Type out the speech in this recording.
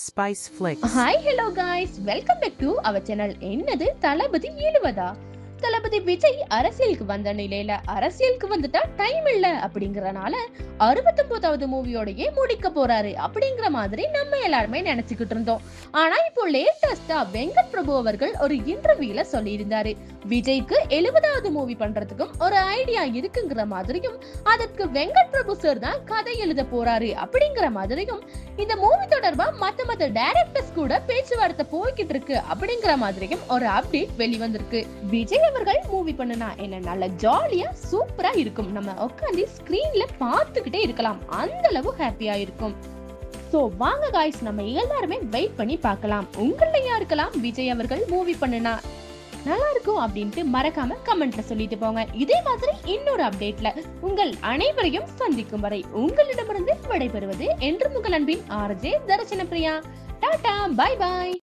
Spice Flicks. Hi, hello guys. Welcome back to our channel. என்னது தளபதி 70 தளபதி விஜய் அரசியலுக்கு வந்த நிலையில அரசியலுக்கு வந்துட்டா டைம் இல்ல அப்படிங்கறனால 69வது மூவியோடயே முடிக்க போறாரு அப்படிங்கிற மாதிரி நம்ம எல்லாருமே நினைச்சுக்கிட்டு இருந்தோம். ஆனா இப்போ லேட்டஸ்டா வெங்கட் பிரபு அவர்கள் ஒரு இன்டர்வியூல சொல்லியிருந்தாரு, விஜய்க்கு 70வது மூவி பண்றதுக்கும் ஒரு ஐடியா இருக்குங்கிற மாதிரியும் அதற்கு வெங்கட் பிரபு சார் தான் கதை எழுத போறாரு அப்படிங்கிற மாதிரியும் இந்த மூவி தொடர்பா மத்த டைரக்டர்ஸ் கூட பேச்சுவார்த்தை போய்கிட்டு இருக்கு அப்படிங்கிற மாதிரியும் ஒரு அப்டேட் வெளிவந்திருக்கு. விஜய் அவர்கள் மூவி பண்ணுனா என்ன நல்ல ஜாலியா சூப்பரா இருக்கும், நம்ம உட்கார்ந்து ஸ்கிரீன்ல பார்த்துக்கிட்டே இருக்கலாம், அந்த அளவு ஹாப்பியா இருக்கும். சோ வாங்க காய்ஸ், நம்ம எல்லாருமே வெயிட் பண்ணி பார்க்கலாம். உங்கள யாருக்கெல்லாம் விஜய் அவர்கள் மூவி பண்ணுனா நல்லா இருக்கும் அப்படின்ட்டு மறக்காம கமெண்ட்ல சொல்லிட்டு போங்க. இதே மாதிரி இன்னொரு அப்டேட்ல உங்கள் அனைவரையும் சந்திக்கும் வரை உங்களிடமிருந்து விடைபெறுவது என்று உங்கள் அன்பின் RJ Darshana Priya. Tata, bye bye.